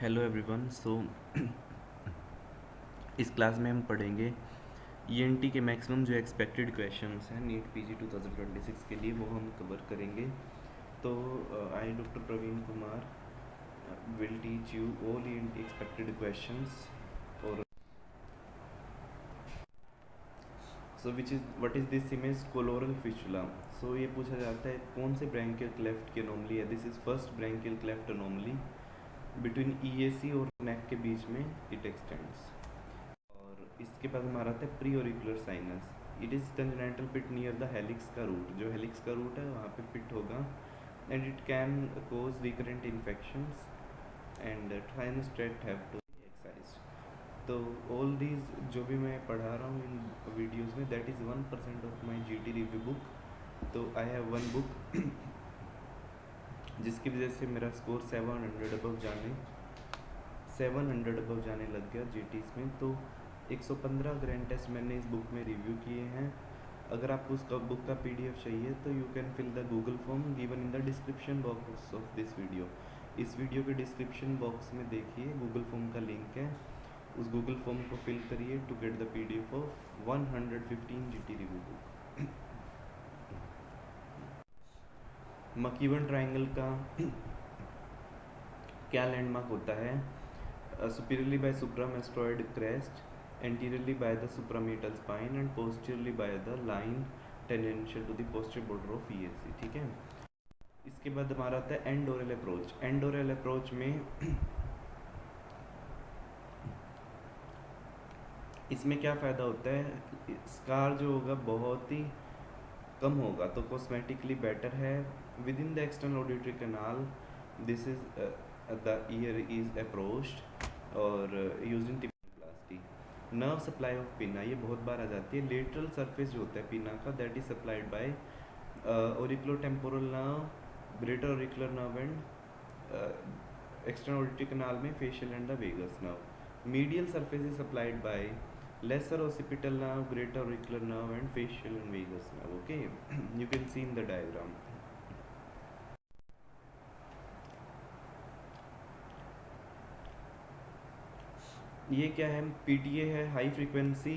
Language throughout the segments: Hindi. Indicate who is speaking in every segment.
Speaker 1: Hello everyone. इस क्लास में हम पढ़ेंगे ईएनटी के मैक्सिमम जो एक्सपेक्टेड क्वेश्चंस हैं नीट पीजी 2026 के लिए, वो हम कवर करेंगे। तो I doctor Praveen Kumar will teach you all ENT expected questions. और so which is what is this image collaural fistula. सो ये पूछा जाता है कौन से ब्रैंकियल क्लेफ्ट की अनोमली है। This is first branchial cleft anomaly between EAC और नेक के बीच में इट एक्सटेंड्स। और इसके बाद हमारा आता है pre auricular sinus. It is congenital pit near the helix का रूट। जो हेलिक्स का रूट है वहाँ पे पिट होगा and it can cause recurrent infections and sinus tract have to be excised. तो ऑल दीज जो भी मैं पढ़ा रहा हूँ इन वीडियोज़ में, that is 1% of my GT review book. तो आई हैव वन बुक जिसकी वजह से मेरा स्कोर 700 अबव जाने लग गया जीटीज़ में। तो 115 ग्रैंड टेस्ट मैंने इस बुक में रिव्यू किए हैं। अगर आपको उस बुक का पीडीएफ चाहिए तो you can fill the Google form given in the description box of this video. इस वीडियो के डिस्क्रिप्शन बॉक्स में देखिए गूगल फॉर्म का लिंक है। उस गूगल फॉर्म को फिल करिए to get the PDF of 115 GT review book. MacEwen triangle का क्या लैंडमार्क होता है? Superiorly by supramastoid crest, anteriorly by the suprametal spine and posteriorly by the line tangential to the posterior border of EAC। ठीक है। इसके बाद हमारा आता है and oral approach. And oral approach में इसमें क्या फ़ायदा होता है? स्कार जो होगा बहुत ही कम होगा, तो कॉस्मेटिकली बेटर है। Within the external auditory canal this is the ear is approached और use in tympanoplasty. Nerve supply of pinna, ये बहुत बार आ जाती है। लेटरल सरफेस जो होता है पिना का, that is supplied by auriculotemporal nerve, greater auricular nerve and external auditory canal में facial and the vagus nerve. Medial surface is supplied by lesser occipital nerve, greater auricular nerve and facial and vagus nerve। Okay, you can see in the diagram। ये क्या है? पीटीए है, high frequency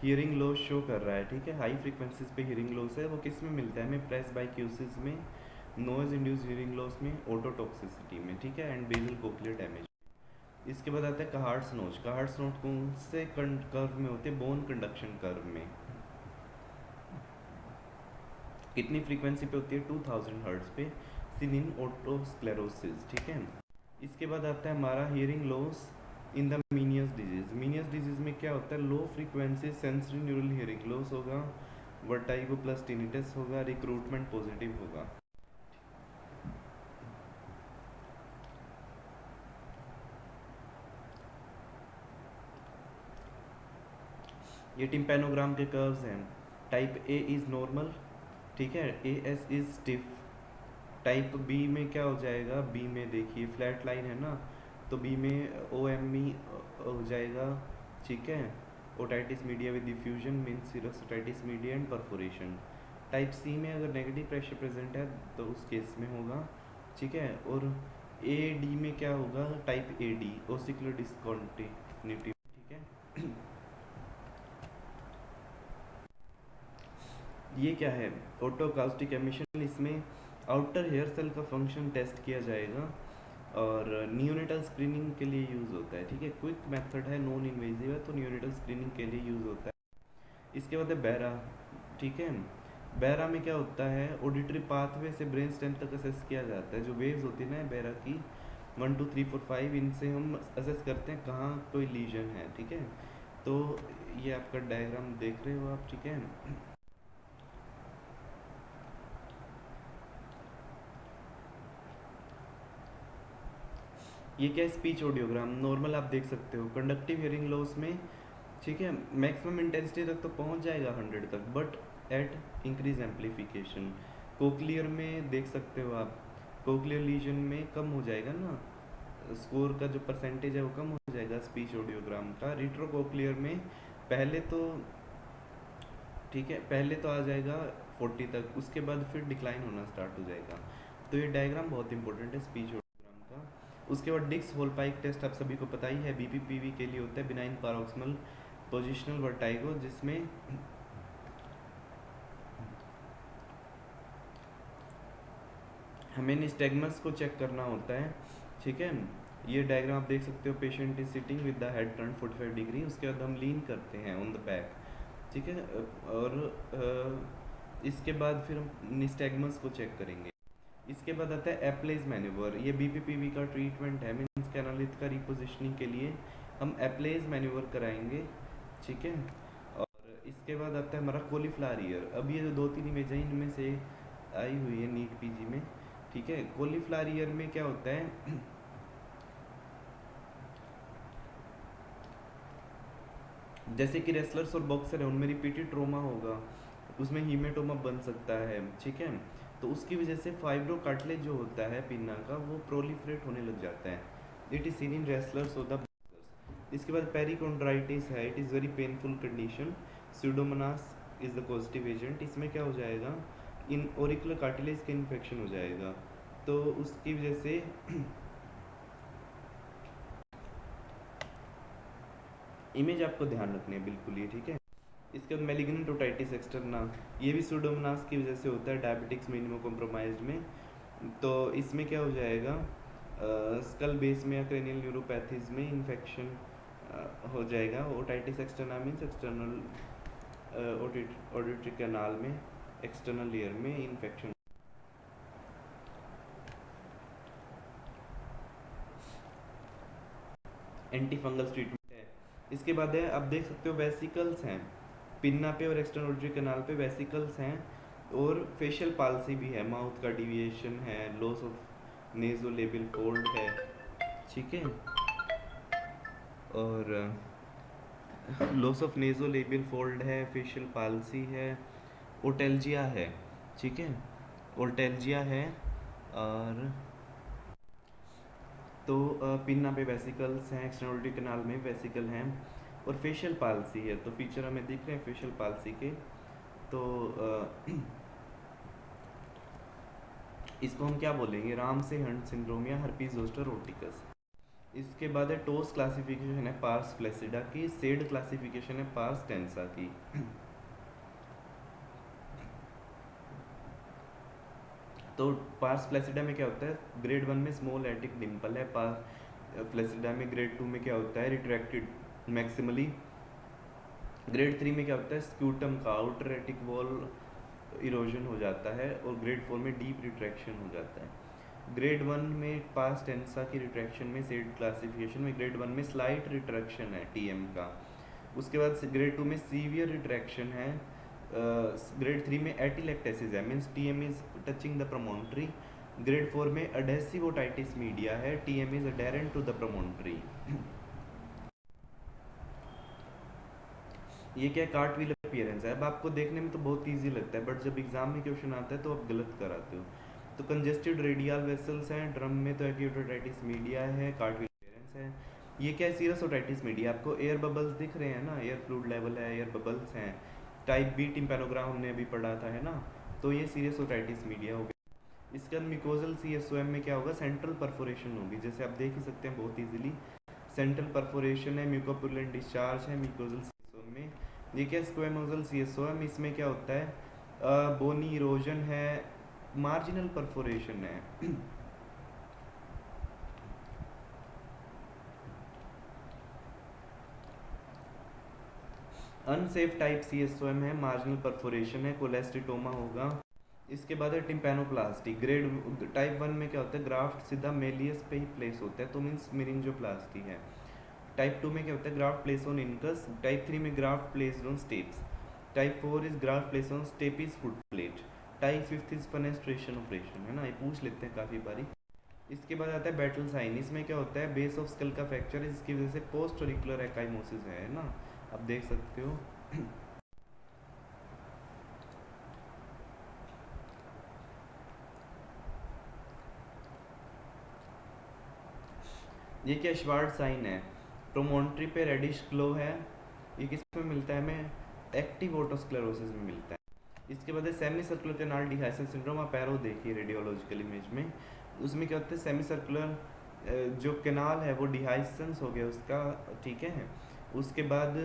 Speaker 1: hearing loss show कर रहा है। ठीक है, हाई फ्रीक्वेंसीज पे हियरिंग लॉस है। वो किस में मिलता है? हमें प्रेस बाइक्यूसिस में, नॉइज इंड्यूस हियरिंग लॉस में, ऑटोटॉक्सिसिटी में। ठीक है, एंड बेसल कोक्लियर डैमेज। इसके बाद आता है कहार्ट्स नोच। कहार्ट्स नोच कौन से कर्व में होते हैं? बोन कंडक्शन कर्व में। कितनी फ्रीक्वेंसी पे होती है? 2000 हर्ट्ज पे, सिन इन ऑटोस्क्लेरोसिस। ठीक है। इसके बाद आता है हमारा hearing loss in the Meniere's disease. Meniere's disease में क्या होता है? Low frequency sensory neural hearing loss होगा, वर्टाइगो प्लस टिनिटस होगा, रिक्रूटमेंट पॉजिटिव होगा। ये टिम्पेनोग्राम के कर्व्स हैं। टाइप ए इज नॉर्मल, ठीक है, A S is stiff. Type B में क्या हो जाएगा? बी में देखिए फ्लैट लाइन है ना, तो बी में ओ एम ई हो जाएगा। ठीक है, otitis media with diffusion means serous otitis media and perforation. Type C में अगर नेगेटिव प्रेशर प्रेजेंट है तो उस केस में होगा। ठीक है, और ए डी में क्या होगा? Type A D ossicular discontinuity. ठीक है। ये क्या है? Otoacoustic emission. इसमें आउटर हेयर सेल का फंक्शन टेस्ट किया जाएगा और न्यूनेटल स्क्रीनिंग के लिए यूज़ होता है। ठीक है, क्विक मेथड है, नॉन इन्वेजिव है, तो न्यूनेटल स्क्रीनिंग के लिए यूज़ होता है। इसके बाद है बैरा। ठीक है, बैरा में क्या होता है? ऑडिटरी पाथवे से ब्रेन स्टेम तक असेस किया जाता है। जो वेव्स होती है ना बैरा की 1 2 3 4 5, इनसे हम असेस करते हैं कहाँ कोई लीजन है। ठीक है, तो ये आपका डायग्राम देख रहे हो आप। ठीक है, ये क्या है? Speech audiogram. नॉर्मल आप देख सकते हो कंडक्टिव हियरिंग लॉस में। ठीक है, मैक्सिमम इंटेंसिटी तक तो पहुंच जाएगा 100 तक, but at increase amplification. Cochlear में देख सकते हो आप, कोक्लियर लीजन में कम हो जाएगा ना, स्कोर का जो परसेंटेज है वो कम हो जाएगा स्पीच ऑडियोग्राम का। रिट्रोकोक्लियर में पहले तो, ठीक है, पहले तो आ जाएगा 40 तक, उसके बाद फिर डिक्लाइन होना स्टार्ट हो जाएगा। तो ये डायग्राम बहुत इंपॉर्टेंट है स्पीच ऑडियोग्राम का। उसके बाद डिक्स होल पाइक टेस्ट आप सभी को पता ही है, बीपीपीवी के लिए होता है, बिनाइन पैरोक्सिमल पोजिशनल वर्टाइगो, जिसमें हमें निस्टैग्मस को चेक करना होता है, ठीक है। ये डायग्राम आप देख सकते हो, patient is sitting with the head turn 45 degree, उसके बाद हम लीन करते हैं ऑन द बैक, ठीक है। और इसके बाद फिर हम निस्टैग्मस को चेक करेंगे। इसके बाद आता है एप्लेज मैन्यूवर, ये बीपीपीवी का ट्रीटमेंट है, मीन्स कैनालिथ का रिपोजिशनिंग के लिए हम एप्लेज मैन्यूवर कराएंगे, ठीक है। और इसके बाद आता है हमारा कॉलीफ्लावर ईयर। अब ये जो 2-3 इमेज हैं इनमें से आई हुई है नीट पीजी में, ठीक है। कॉलीफ्लावर ईयर में क्या होता है जैसे कि रेसलर्स और बॉक्सर है उनमें रिपीटेड ट्रोमा होगा, उसमें हीमेटोमा बन सकता है, ठीक है। तो उसकी वजह से फाइब्रो कार्टिलेज जो होता है पिन्ना का वो प्रोलिफरेट होने लग जाता है। It is seen in wrestlers और द बॉक्सर्स। इसके बाद पेरिकॉन्ड्राइटिस है, it is very painful condition, Pseudomonas is the positive agent. इसमें क्या हो जाएगा, इन ऑरिकुलर कार्टिलेज का इन्फेक्शन हो जाएगा, तो उसकी वजह से इमेज आपको ध्यान रखनी है बिल्कुल ये, ठीक है। इसके बाद मैलिग्नेंट ओटाइटिस एक्सटर्ना, ये भी सूडोमोनास की वजह से होता है डायबिटिक्स में इम्यूनो कॉम्प्रोमाइज्ड में। तो इसमें क्या हो जाएगा, स्कल बेस में या क्रेनियल न्यूरोपैथीज में इन्फेक्शन हो जाएगा। Otitis externa means external auditory canal में एक्सटर्नल ईयर में इन्फेक्शन। एंटी फंगल ट्रीटमेंट है। इसके बाद है, आप देख सकते हो वेसिकल्स हैं पिन्ना पे और एक्सटर्नल ऑडिटरी कैनाल पे वेसिकल्स हैं, और फेशियल पाल्सी भी है, माउथ का डिविएशन है, लॉस ऑफ नेजोलेबियल फोल्ड है, ठीक है। और लॉस ऑफ नेजोलेबियल फोल्ड है, फेशियल पाल्सी है, ओटेल्जिया है, ठीक है, ओटेल्जिया है। और तो पिन्ना पे वेसिकल्स हैं, एक्सटर्नल ऑडिटरी कैनाल में वेसिकल हैं, और फेशियल पाल्सी है। तो फीचर हमें दिख रहे हैं फेशियल पाल्सी के। तो इसको हम क्या बोलेंगे, राम से हंट सिंड्रोम या हर्पीज जोस्टर ओटिकस। इसके बाद है टोस क्लासिफिकेशन है पार्स फ्लेसिडा की, सेड क्लासिफिकेशन है पार्स टेंसा की। तो पार्स फ्लेसिडा में क्या होता है, ग्रेड 1 में स्मॉल एटिक डिम्पल है, पार्स फ्लेसिडा में ग्रेड 2 में क्या होता है, रिट्रैक्टेड मैक्सिमली, ग्रेड 3 में क्या होता है, स्क्यूटम का आउटर एटिक वॉल इरोजन हो जाता है, और ग्रेड 4 में डीप रिट्रैक्शन हो जाता है। ग्रेड 1 में पास टेंसा की रिट्रैक्शन में सेड क्लासिफिकेशन में ग्रेड 1 में स्लाइट रिट्रैक्शन है टीएम का। उसके बाद ग्रेड 2 में सीवियर रिट्रैक्शन है, ग्रेड 3 में एटिलेक्टेसिस है, means TM is touching the promontory. Grade 4 में अडेसिव ओटाइटिस मीडिया है, TM is adherent to the promontory. ये क्या कार्टविल अपीयरेंस है। अब आपको देखने में तो बहुत इजी लगता है, बट जब एग्जाम में क्वेश्चन आता है तो आप गलत कराते हो। तो कंजेस्टेड रेडियल वेसल्स हैं ड्रम में, तो एक्यूट ओटाइटिस मीडिया है, कार्टविल अपीयरेंस है। ये क्या है, सीरस ओटाइटिस मीडिया, आपको एयर बबल्स दिख रहे हैं ना, एयर फ्लूइड लेवल है, एयर बबल्स हैं। टाइप बी टिम्पेनोग्राम हमने अभी पढ़ा था, है ना, तो ये सीरियस ओटाइटिस मीडिया हो गया। इसके बाद मिकोजल सीएसओएम में क्या होगा, सेंट्रल परफोरेशन होगी, जैसे आप देख ही सकते हैं बहुत इजीली, सेंट्रल परफोरेशन है, म्यूकोपुलेंट डिस्चार्ज है मिकोजल सीएसओएम में। ये क्या स्क्वेमोजल सीएसओएम, इसमें क्या होता है, बोनी इरोजन है, मार्जिनल परफोरेशन है। अनसेफ टाइप सीएसओएम है, मार्जिनल परफोरेशन है, कोलेस्टिटोमा होगा। इसके बाद है टिम्पैनोप्लास्टी, ग्रेड टाइप 1 में क्या होता है, ग्राफ्ट सीधा मेलियस पे ही प्लेस होता है, तो मीन्स मेरिंजोप्लास्टी है। टाइप 2 में क्या होता है, graft place on incus. Type 3 में graft place on stapes. Type 4 is graft place on stapes footplate. Type 5 is fenestration operation, है ना, ये पूछ लेते हैं काफ़ी बारी। इसके बाद आता है बैटल साइन, इसमें क्या होता है, बेस ऑफ स्कल का फ्रैक्चर, इसकी वजह से पोस्ट ऑरिकुलर एकाइमोसिस है ना, आप देख सकते हो। ये क्या श्वार्ट साइन है, प्रोमोन्ट्री पे रेडिश ग्लो है, ये किस में मिलता है हमें, एक्टिव ओटोस्क्लेरोसिस में मिलता है। इसके बाद है सेमी सर्कुलर कैनाल डिहाइसन सिंड्रोम, आप एरो देखिए रेडियोलॉजिकल इमेज में, उसमें क्या होता है, सेमी सर्कुलर जो कैनाल है वो डिहाइसेंस हो गया उसका, ठीक है। उसके बाद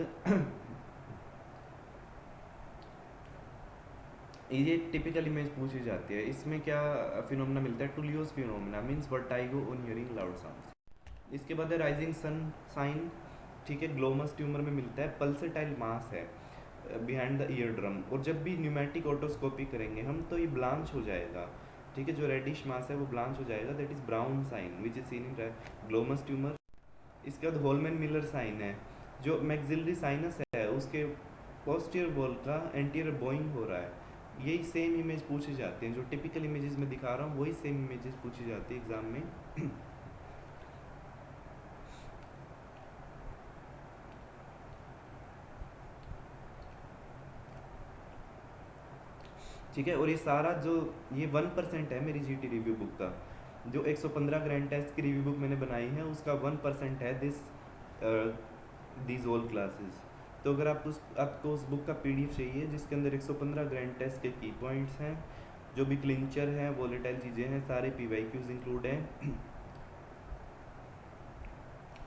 Speaker 1: ये टिपिकल इमेज पूछी जाती है। इसमें क्या फिनोमेना मिलता है, Tullio's phenomena means vertigo on hearing loud sounds. इसके बाद है राइजिंग सन साइन, ठीक है, ग्लोमस ट्यूमर में मिलता है। पल्सेटाइल मास है बिहाइंड द ईयर ड्रम, और जब भी न्यूमेटिक ऑटोस्कोपी करेंगे हम तो ये ब्लांच हो जाएगा, ठीक है, जो रेडिश मास है वो ब्लांच हो जाएगा, that is brown sign which is seen in glomus tumour. इसके बाद होलमैन मिलर साइन है, जो मैक्सिलरी साइनस है उसके पोस्टीरियर वॉल का एंटीरियर बोइंग हो रहा है। यही सेम इमेज पूछी जाती है, जो टिपिकल इमेजेस में दिखा रहा हूँ वही सेम इमेजेस पूछी जाती है एग्जाम में। ठीक है, और ये सारा जो ये 1% है मेरी जीटी रिव्यू बुक का, जो 115 ग्रैंड टेस्ट की रिव्यू बुक मैंने बनाई है उसका 1% है दिस दीज ऑल क्लासेस। तो अगर आपको उस बुक का पीडीएफ चाहिए जिसके अंदर 115 ग्रैंड टेस्ट के की पॉइंट्स हैं, जो भी क्लिंचर हैं, वॉलेटाइल चीज़ें हैं, सारे पीवाईक्यूज इंक्लूड हैं।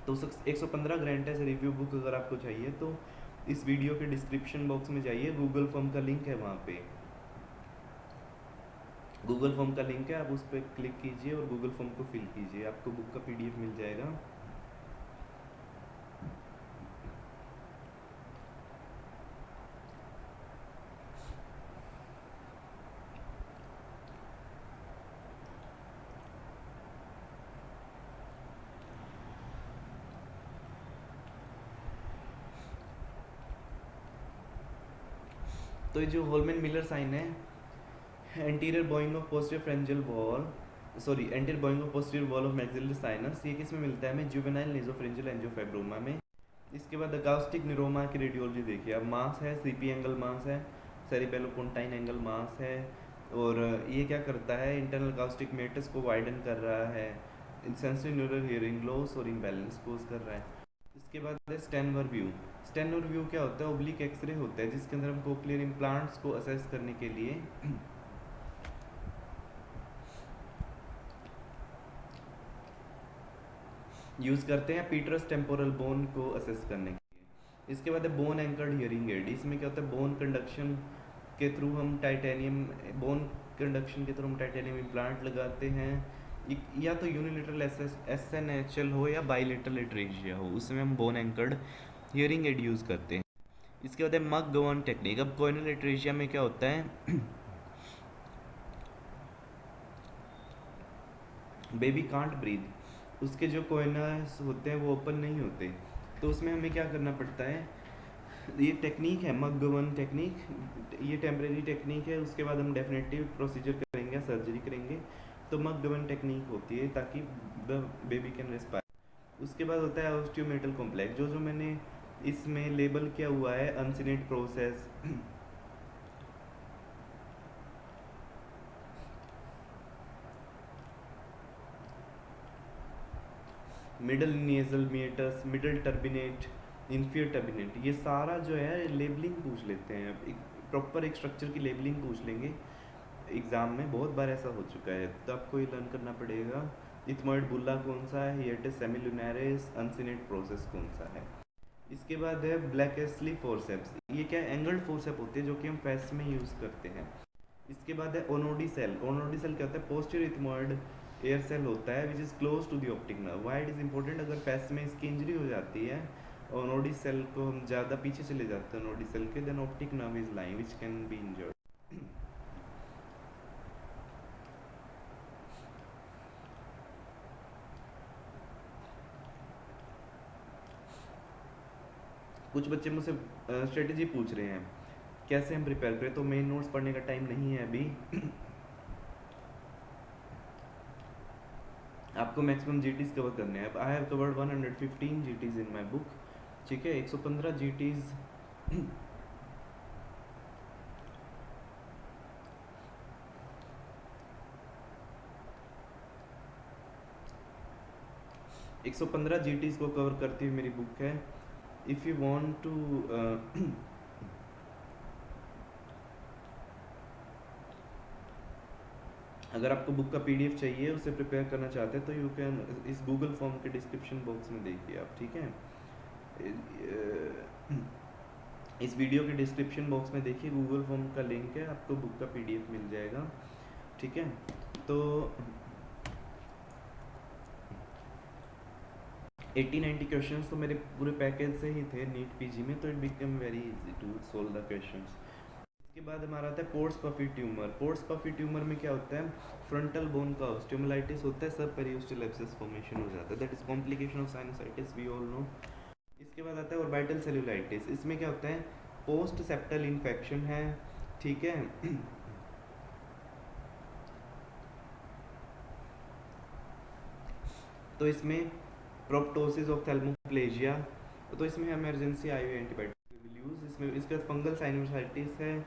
Speaker 1: तो 115 ग्रैंड टेस्ट रिव्यू बुक अगर आपको चाहिए तो इस वीडियो के डिस्क्रिप्शन बॉक्स में जाइए, गूगल फॉर्म का लिंक है, वहाँ पे गूगल फॉर्म का लिंक है, आप उस पर क्लिक कीजिए और गूगल फॉर्म को फिल कीजिए, आपको बुक का पीडीएफ मिल जाएगा। तो ये जो होलमैन मिलर साइन है, anterior Boeing of posterior फ्रेंजियल wall, sorry anterior Boeing of posterior wall of maxillary sinus, ये किस में मिलता है, हमें जुवेनाइल नेसोफ्रेंजियल एंजियोफाइब्रोमा में। इसके बाद अकाउस्टिक न्यूरोमा की रेडियोलॉजी देखिए, अब मास है, सीपी एंगल मास है, सेरिबेलोपोंटाइन एंगल मास है, और ये क्या करता है, इंटरनल अकाउस्टिक मेटस को वाइडन कर रहा है, सेंसरी न्यूरल हियरिंग लॉस और इम्बैलेंस कोज कर रहा है। इसके बाद है स्टेनवर व्यू। स्टेनवर व्यू क्या होता है, ओब्लिक एक्सरे होता है जिसके अंदर हम कोक्लियर इम्प्लांट्स को असेस करने के लिए यूज़ करते हैं, पीटरस टेम्पोरल बोन को असेस करने के लिए। इसके बाद है बोन एंकर्ड हियरिंग एड। इसमें क्या होता है, बोन कंडक्शन के थ्रू हम टाइटेनियम बोन कंडक्शन के थ्रू हम टाइटेनियम इम्प्लांट लगाते हैं, या तो यूनिलेटरल SNHL हो या बाईलेटरल एट्रेजिया हो, उसमें हम bone anchored hearing aid use करते हैं। इसके बाद है मक गवर्न टेक्निक। अब कोइनल एट्रेजिया में क्या होता है, बेबी कांट ब्रीथ, उसके जो कोइनस होते हैं वो ओपन नहीं होते, तो उसमें हमें क्या करना पड़ता है, ये टेक्निक है मक गवर्न टेक्निक, ये टेम्परेरी टेक्निक है, उसके बाद हम डेफिनेटिव प्रोसीजर करेंगे, सर्जरी करेंगे, तो मक गवर्न टेक्निक होती है ताकि द बेबी कैन रेस्पायर। उसके बाद होता है ऑस्टियोमेटल कॉम्प्लेक्स, जो जो मैंने इसमें लेबल किया हुआ है, uncinate process, middle nasal meatus, middle turbinate, inferior turbinate, ये सारा जो है लेबलिंग पूछ लेते हैं, एक प्रॉपर एक स्ट्रक्चर की लेबलिंग पूछ लेंगे एग्ज़ाम में, बहुत बार ऐसा हो चुका है, तो आपको ये लर्न करना पड़ेगा। इथमॉइड बुल्ला कौन सा है, हियरटिस सेमिलुनारिस, अनसिनेट प्रोसेस कौन सा है। इसके बाद है ब्लैकेस्ली फोर्सेप्स, ये क्या एंगल्ड फोर्सेप होते हैं जो कि हम फेस में यूज़ करते हैं। इसके बाद है ओनोडी सेल। ओनोडी सेल क्या होता है, पोस्टीरियर इथमॉइड एयर सेल होता है which is close to the optic nerve. Why it is important, अगर फेस में इसकी इंजरी हो जाती है, ओनोडी सेल को हम ज़्यादा पीछे चले जाते हैं ओनोडी सेल के, then optic nerve is lying which can be injured. कुछ बच्चे मुझसे स्ट्रेटेजी पूछ रहे हैं कैसे हम प्रिपेयर करें, तो मेन नोट्स पढ़ने का टाइम नहीं है अभी। आपको मैक्सिमम जीटीज कवर करने हैं। I have covered 115 जीटीज in my book, ठीक है, 115 जीटीज 115 जीटीज को कवर करती हुई मेरी बुक है। इफ़ यू वांट टू अगर आपको बुक का पीडीएफ चाहिए, उसे प्रिपेयर करना चाहते हैं, तो यू कैन इस गूगल फॉर्म के डिस्क्रिप्शन बॉक्स में देखिए आप, ठीक है। इस वीडियो के डिस्क्रिप्शन बॉक्स में देखिए, गूगल फॉर्म का लिंक है, आपको बुक का पीडीएफ मिल जाएगा, ठीक है। तो 80-90 क्वेश्चंस तो मेरे पूरे पैकेज से ही थे नीट पीजी में, तो it become very easy to solve the questions. इसके बाद हमारा आता है Pott's puffy tumour. Pott's puffy tumour में क्या होता है, फ्रंटल बोन का स्टिमुलाइटिस होता है, सब पेरियोस्टल एब्सेस फॉर्मेशन हो जाता है, that is complication of sinusitis, we all know. इसके बाद आता है ऑर्बिटल सेलुलाइटिस। इसमें क्या होता है, पोस्ट सेप्टल इन्फेक्शन है, ठीक है। तो इसमें प्रोप्टोसिस ऑफ थैल्मोप्लेजिया, तो इसमें emergency IV antibiotic will use. इसमें इसके बाद फंगल साइनोसाइटिस है,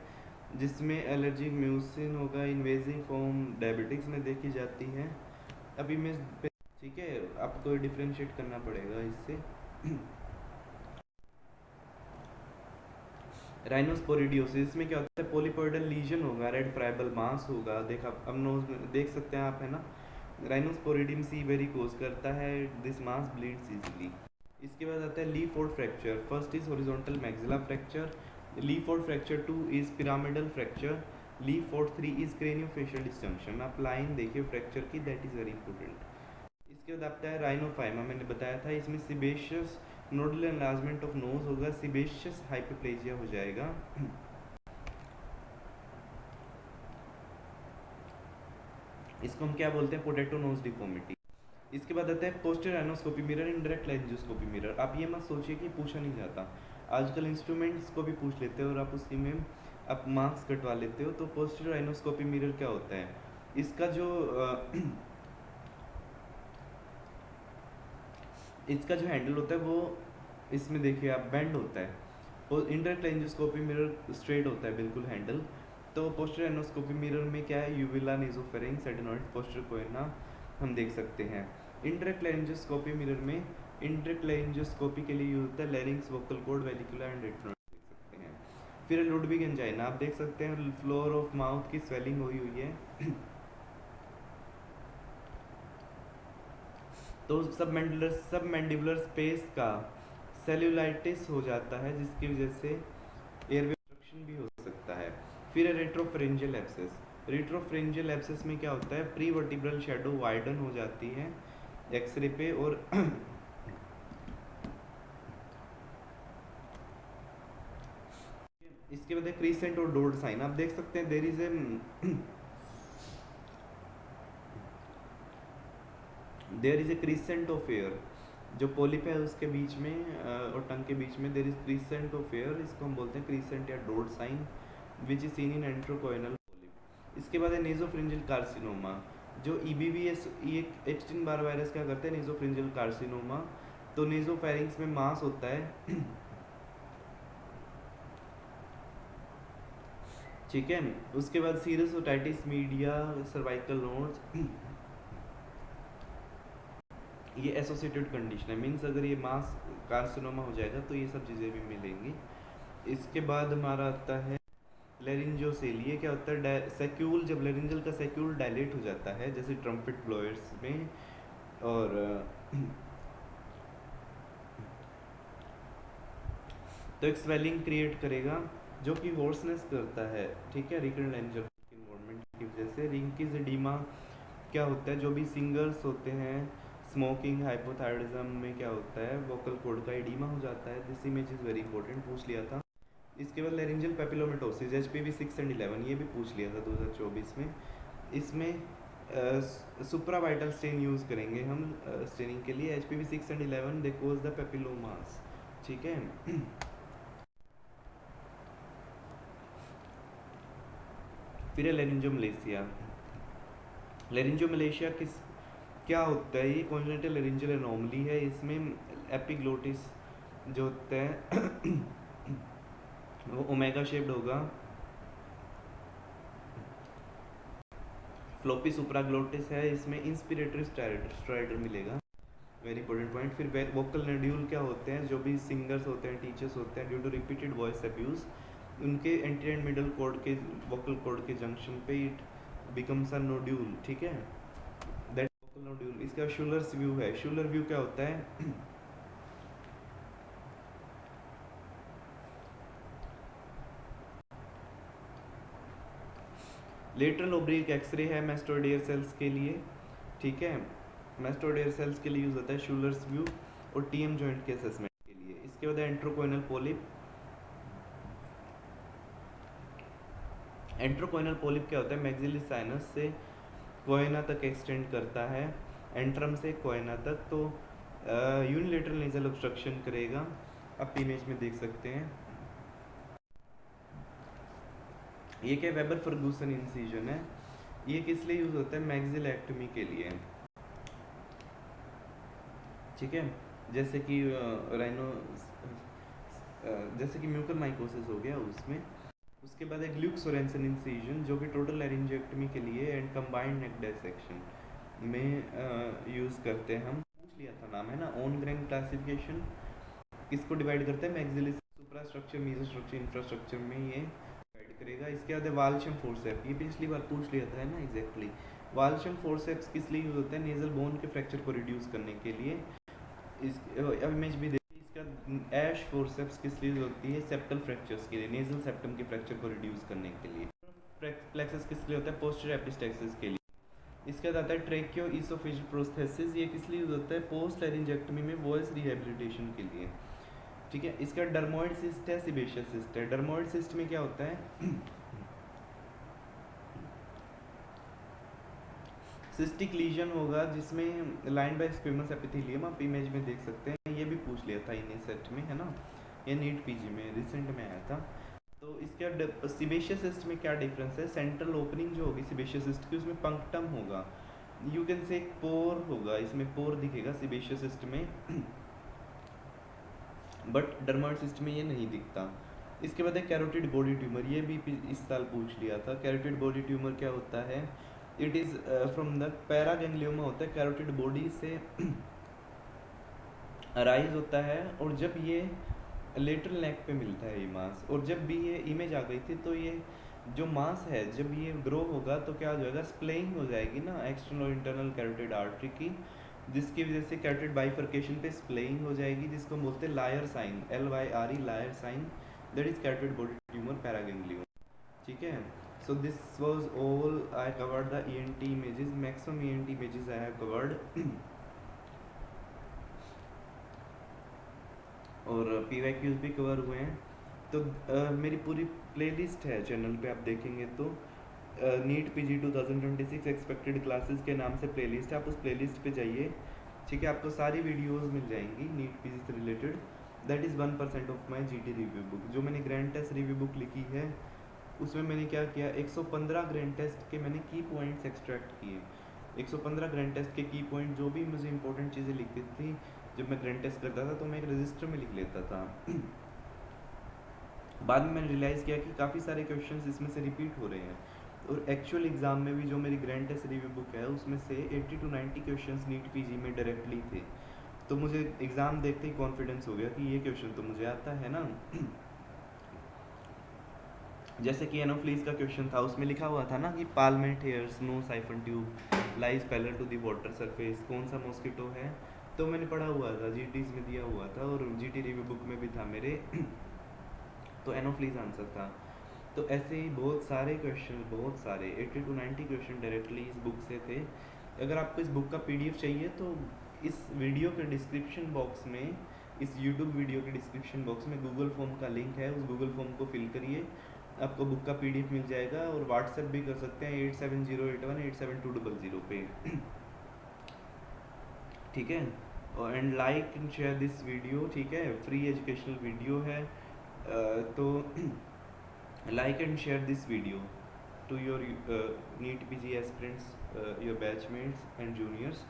Speaker 1: जिसमें एलर्जिक म्यूसिन होगा, इन्वेजिव फॉर्म डायबिटिक्स में देखी जाती है। अभी मैं ठीक है, आपको डिफ्रेंशिएट करना पड़ेगा इससे। राइनोस्पोरिडियोसिस में क्या होता है, पोलीपोइडल लीजन होगा, रेड फ्राइबल मास होगा, देखा अब नोज में देख सकते हैं आप, है ना। राइनोस्पोरिडियम सी वेरिकोज करता है, दिस मास ब्लीड्स इजीली। इसके बाद आता है Leeford fracture. First is horizontal maxilla fracture, Leeford fracture 2 is pyramidal fracture, Leeford 3 is craniofacial disjunction. आप लाइन देखिए फ्रैक्चर की, दैट इज वेरी इंपॉर्टेंट। इसके बाद आता है राइनोफाइमा, मैंने बताया था, इसमें sebaceous nodal enlargement of nose होगा, सिबेशियस हाइपोप्लेजिया हो जाएगा। इसको हम क्या बोलते हैं, पोटैटो नोज डिफॉर्मिटी। इसके बाद आता है posterior rhinoscopy mirror, indirect laryngoscopy mirror. आप ये मत सोचिए कि पूछा नहीं जाता, आजकल इंस्ट्रूमेंट्स को भी पूछ लेते हो और आप उसकी में आप मार्क्स कटवा लेते हो। तो पोस्टीरियर एनोस्कोपी मिरर क्या होता है, इसका जो इसका जो हैंडल होता है वो इसमें देखिए आप बेंड होता है, और इनडायरेक्ट लेंजियोस्कोपी मिरर स्ट्रेट होता है बिल्कुल हैंडल। तो पोस्टीरियर एनोस्कोपी मिरर में क्या है, uvula, nasopharynx, adenoid, posterior choana हम देख सकते हैं। इनडायरेक्ट लेंजियोस्कोपी मिरर में इनडायरेक्ट लेंजियोस्कोपी के लिए यूज होता है larynx, vocal cord, vallecula and arytenoid देख सकते हैं। फिर लुडविग एंजाइना, आप देख सकते हैं फ्लोर ऑफ माउथ की स्वेलिंग हुई है। तो सब मैंडिबुलर स्पेस का सेल्यूलाइटिस हो जाता है, जिसकी वजह से एयरवे ऑब्स्ट्रक्शन भी हो सकता है। फिर रेट्रोफ्रेंजियल एब्सेस। रेट्रोफ्रेंजियल एब्सेस में क्या होता है, प्री वर्टिब्रल शैडो वाइडन हो जाती है एक्सरे पे, और इसके बाद क्रीसेंट और डोर्ड साइन, आप देख सकते हैं there is a crescent of air, जो पोलिप है उसके बीच में और टंग के बीच में there is crescent of air, इसको हम बोलते हैं क्रीसेंट या डोर्ड sign, which is seen in antrochoanal polyp. इसके बाद है नेजोफ्रिंजियल कार्सिनोमा, जो ईबीवीएस एप्स्टीन बार वायरस क्या करते हैं, नेजोफ्रिंजियल कार्सिनोमा। तो नेजोफेरिंग्स में मास होता है, ठीक है। उसके बाद serous otitis media, cervical nodes, ये एसोसिएटेड कंडीशन है, मीन्स अगर ये मास कार्सिनोमा हो जाएगा तो ये सब चीज़ें भी मिलेंगी। इसके बाद हमारा आता है लेरिंजोसेल। ये क्या होता है, सैक्यूल, जब लेरिंजल का सैक्यूल डायलेट हो जाता है, जैसे ट्रम्पेट ब्लोअर्स में, और तो एक स्वेलिंग क्रिएट करेगा जो कि होर्सनेस करता है, ठीक है, रिकरेंट लेरिंजल इन्वॉल्वमेंट की वजह से। रिंकीज एडिमा क्या होता है, जो भी सिंगर्स होते हैं, स्मोकिंग, हाइपोथायरॉइडिज्म में क्या होता है, वोकल कॉर्ड का एडिमा हो जाता है, this image is very important, पूछ लिया था। इसके बाद लेरिंजल पेपिलोमेटोसिस, HPV 6 एंड 11, ये भी पूछ लिया था 2024 में। इसमें सुप्रा वाइटल स्टेन यूज़ करेंगे हम स्टेनिंग के लिए। HPV 6 and 11 they cause the papillomas, ठीक है। फिर है लेरिंजोमलेशिया। लेरिंजोमलेशिया क्या होता है, ये कॉन्जेनिटल लेरिंजियल एनोमली है, इसमें एपिग्लोटिस जो होता है वो ओमेगा शेप्ड होगा, फ्लोपी सुप्राग्लोटिस है, इसमें इंस्पिरेटरी स्ट्राइडर मिलेगा, वेरी इंपॉर्टेंट पॉइंट। फिर वोकल नोड्यूल क्या होते हैं, जो भी सिंगर्स होते हैं, टीचर्स होते हैं, due to repeated voice abuse, उनके एंटी एंड मिडल कॉर्ड के वोकल कॉर्ड के जंक्शन पे बिकम्स अ नोड्यूल, ठीक है, दैट नोड्यूल। इसका शूलर्स व्यू है। शूलर व्यू क्या होता है? लेटरल ओब्लिक एक्सरे है मैस्टोइडियल सेल्स के लिए, ठीक है, मैस्टोइडियल सेल्स के लिए यूज होता है शूलर्स व्यू और टीएम जॉइंट के असेसमेंट के लिए। इसके बाद एंट्रोकोइनल पोलिप। एंट्रोकोइनल पोलिप क्या होता है? मैक्सिलरी साइनस से कोयना तक एक्सटेंड करता है, एंट्रम से कोयना तक, तो यूनिलेटरल नेजल ऑब्स्ट्रक्शन करेगा। आप इमेज में देख सकते हैं। ये क्या वेबर फर्गूसन इंसिजन है। ये किस लिए यूज होता है? मैक्सिलेक्टमी के लिए, ठीक है, जैसे कि राइनो, जैसे कि म्यूकर माइकोसिस हो गया उसमें। उसके बाद एक ल्यूक सोरेंसन इंसिजन जो कि टोटल लैरिंजेक्टमी के लिए एंड कंबाइंड नेक डिसेक्शन में यूज़ करते हैं हम। पूछ लिया था नाम, है ना, ऑन ग्रेन क्लासिफिकेशन किसको डिवाइड करते हैं? मैक्सिलरी सुप्रास्ट्रक्चर, मेसोस्ट्रक्चर, इंफ्रास्ट्रक्चर में ये डिवाइड करेगा। इसके बाद वाल्शम फोर्सेप्स, ये पिछली बार पूछ लिया था, है ना, एग्जैक्टली। वाल्शम फोर्सेप्स किस लिए यूज होते हैं? नेजल बोन के फ्रैक्चर को रिड्यूस करने के लिए। इस इमेज भी देखिए। इसका ऐश फोर्सेप्स किस लिए होती है? सेप्टल फ्रैक्चर्स के लिए, नेजल सेप्टम के फ्रैक्चर को रिड्यूस करने के लिए। प्लेक्सस किस लिए होता है? पोस्टीरियर एपिस्टेक्सिस के लिए। इसके बाद आता है ट्रेक्यो इसोफेजियल प्रोस्थेसिस। ये किस लिए यूज होता है? पोस्ट लैरिंजेक्टमी में वॉइस रिहेबिलिटेशन के लिए, ठीक है। इसका डर्मोइड सिस्ट है, सिबेशियस सिस्ट है। डर्मोइड सिस्ट में क्या होता है? सिस्टिक लीजन होगा जिसमें लाइन बाय स्क्विमस एपिथेलियम, आप इमेज में देख सकते हैं। ये भी पूछ लिया था इन सेट में, है ना, ये नीट पीजी में रिसेंट में आया था। तो इसका सिबेशियस सिस्ट में क्या डिफरेंस है? सेंट्रल ओपनिंग जो होगी सिबेशियस सिस्ट की, उसमें पंक्टम होगा, यू कैन से पोर होगा, इसमें पोर दिखेगा सिबेशियस सिस्ट में, बट डर्मोइड सिस्ट में ये नहीं दिखता। इसके बाद है कैरोटिड बॉडी ट्यूमर। ये भी इस साल पूछ लिया था। कैरोटिड बॉडी ट्यूमर क्या होता है? इट इज़ फ्रॉम द पैरागैंग्लियोमा होता है, कैरोटिड बॉडी से अराइज होता है। और जब ये लेटरल नेक पे मिलता है ये मांस, और जब भी ये इमेज आ गई थी तो ये जो मांस है जब ये ग्रो होगा तो क्या हो जाएगा? स्प्लेइंग हो जाएगी ना एक्सटर्नल इंटरनल कैरोटिड आर्टरी की, जिसकी वजह से कैरोटिड बाइफर्केशन पे स्प्लेइंग हो जाएगी, जिसको बोलते हैं lyre sign, LYRE, lyre sign, that is carotid body tumour paraganglioma, ठीक है। So this was all I covered the ENT images, maximum ENT images I have covered और PYQs भी कवर हुए हैं। तो मेरी पूरी प्लेलिस्ट है चैनल पे, आप देखेंगे तो नीट PG 2026 एक्सपेक्टेड क्लासेस के नाम से प्लेलिस्ट है, आप उस प्लेलिस्ट पे जाइए, ठीक है। आपको सारी वीडियोस मिल जाएंगी नीट PG से related. That is 1% of my GT review book. जो मैंने ग्रैंड टेस्ट रिव्यू बुक लिखी है उसमें मैंने क्या किया, 115 ग्रैंड टेस्ट के मैंने की पॉइंट्स एक्सट्रैक्ट किए। 115 ग्रैंड टेस्ट के की पॉइंट, जो भी मुझे इंपॉर्टेंट चीज़ें लिखती थी जब मैं ग्रैंड टेस्ट करता था तो मैं एक रजिस्टर में लिख लेता था। बाद में मैंने रियलाइज़ किया कि काफ़ी सारे क्वेश्चंस इसमें से रिपीट हो रहे हैं, और एक्चुअल एग्ज़ाम में भी जो मेरी ग्रैंड टेस्ट रिव्यू बुक है उसमें से 80 to 90 क्वेश्चंस नीट PG में डायरेक्टली थे। तो मुझे एग्ज़ाम देखते ही कॉन्फिडेंस हो गया कि ये क्वेश्चन तो मुझे आता है ना। जैसे कि एनोफ्लीज का क्वेश्चन था, उसमें लिखा हुआ था ना कि palmate hairs, no siphon tube, lies parallel to the water surface, कौन सा मॉस्किटो है? तो मैंने पढ़ा हुआ था, GTs में दिया हुआ था और GT रिव्यू बुक में भी था मेरे। तो एनोफ्लीज आंसर था। तो ऐसे ही बहुत सारे क्वेश्चन, बहुत सारे 80 to 90 क्वेश्चन डायरेक्टली इस बुक से थे। अगर आपको इस बुक का PDF चाहिए तो इस वीडियो के डिस्क्रिप्शन बॉक्स में, इस यूट्यूब वीडियो के डिस्क्रिप्शन बॉक्स में गूगल फॉर्म का लिंक है, उस गूगल फॉर्म को फिल करिए, आपको बुक का PDF मिल जाएगा। और व्हाट्सएप भी कर सकते हैं 8708187200 पे, ठीक है। और and like and share this video, ठीक है, फ्री एजुकेशनल वीडियो है। तो like and share this video to your NEET PG aspirants, your batchmates and juniors,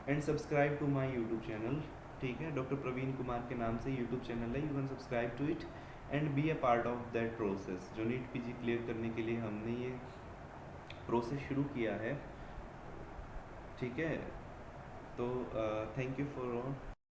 Speaker 1: and subscribe to my YouTube channel, ठीक है। डॉक्टर प्रवीण कुमार के नाम से यूट्यूब चैनल है, you can subscribe to it and be a part of that process. जो नीट PG क्लियर करने के लिए हमने ये प्रोसेस शुरू किया है, ठीक है। तो थैंक यू फॉर ऑल।